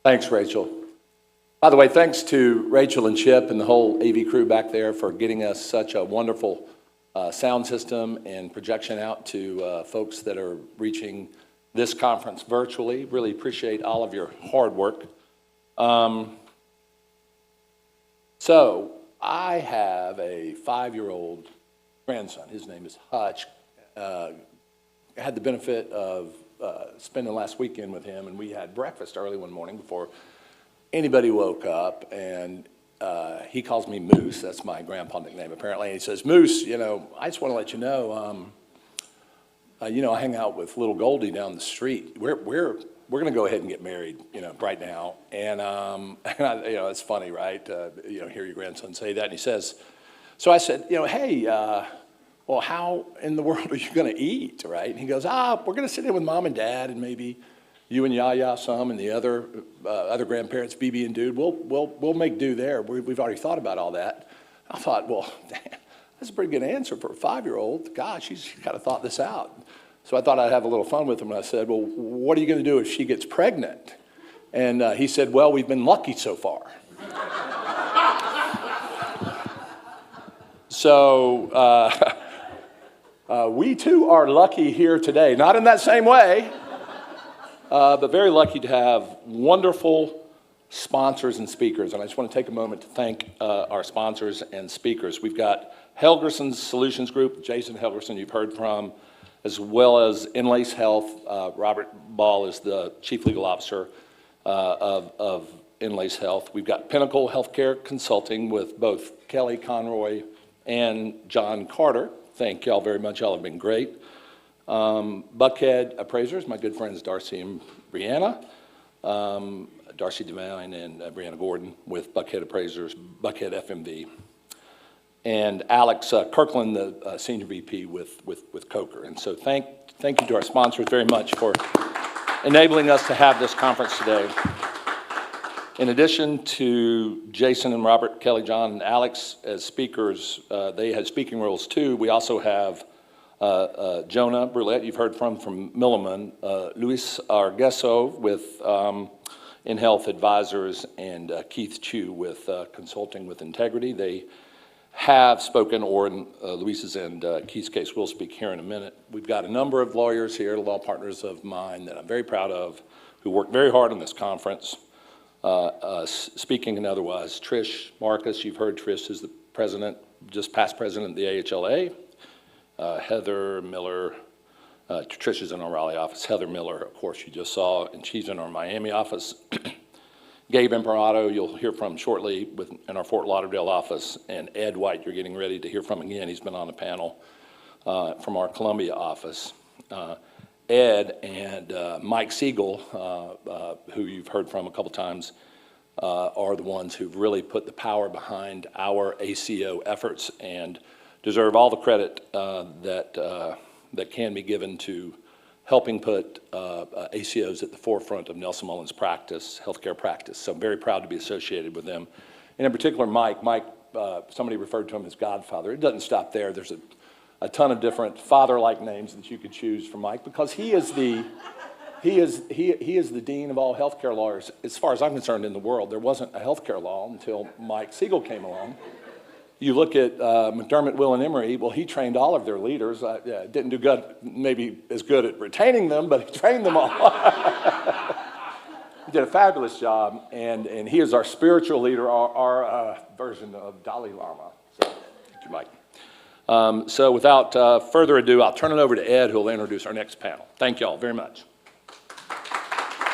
Thanks, Rachel. By the way, thanks to Rachel and Chip and the whole AV crew back there for getting us such a wonderful sound system and projection out to folks that are reaching this conference virtually. Really appreciate all of your hard work. So I have a 5-year-old grandson. His name is Hutch. I had the benefit of spending last weekend with him, and we had breakfast early one morning before anybody woke up, and he calls me Moose. That's my grandpa nickname, apparently. And he says, Moose, I just want to let you know, I hang out with little Goldie down the street. We're going to go ahead and get married, right now. And, it's funny, right? Hear your grandson say that. And he says, so I said, hey, well, how in the world are you going to eat, right? And he goes, we're going to sit in with Mom and Dad and maybe you and Yaya some and the other grandparents, BB and Dude. We'll make do there. We've already thought about all that. I thought, well, that's a pretty good answer for a 5-year-old. Gosh, she's kind of thought this out. So I thought I'd have a little fun with him. And I said, well, what are you going to do if she gets pregnant? And he said, well, we've been lucky so far. So we too are lucky here today. Not in that same way. But very lucky to have wonderful sponsors and speakers. And I just want to take a moment to thank our sponsors and speakers. We've got Helgerson's Solutions Group, Jason Helgerson you've heard from, as well as Enlace Health. Robert Ball is the Chief Legal Officer of Enlace Health. We've got Pinnacle Healthcare Consulting with both Kelly Conroy and John Carter. Thank y'all very much. Y'all have been great. Buckhead Appraisers, my good friends Darcy and Brianna, Darcy Devine and Brianna Gordon with Buckhead Appraisers, Buckhead FMV, and Alex Kirkland, the Senior VP with Coker. And so thank you to our sponsors very much for enabling us to have this conference today. In addition to Jason and Robert, Kelly, John, and Alex as speakers, they had speaking roles too. We also have Jonah Brulette, you've heard from Milliman, Luis Argueso with InHealth Advisors, and Keith Chu with Consulting with Integrity. They have spoken, or in Luis's and Keith's case, will speak here in a minute. We've got a number of lawyers here, law partners of mine that I'm very proud of, who worked very hard on this conference, speaking and otherwise. Trish Marcus, you've heard Trish is the president, just past president of the AHLA. Heather Miller, Trish is in our Raleigh office. Heather Miller, of course, you just saw, and she's in our Miami office. Gabe Imperato, you'll hear from shortly in our Fort Lauderdale office. And Ed White, you're getting ready to hear from again. He's been on the panel from our Columbia office. Ed and Mike Siegel, who you've heard from a couple times, are the ones who've really put the power behind our ACO efforts and deserve all the credit that can be given to helping put ACOs at the forefront of Nelson Mullins' practice, healthcare practice. So I'm very proud to be associated with them. And in particular, Mike, somebody referred to him as Godfather. It doesn't stop there. There's a ton of different father-like names that you could choose for Mike, because he is the dean of all healthcare lawyers. As far as I'm concerned, in the world, there wasn't a healthcare law until Mike Siegel came along. You look at McDermott, Will, and Emery, well, he trained all of their leaders. Didn't do good, maybe as good at retaining them, but he trained them all. He did a fabulous job, and he is our spiritual leader, our version of Dalai Lama. So, thank you, Mike. So without further ado, I'll turn it over to Ed, who will introduce our next panel. Thank you all very much.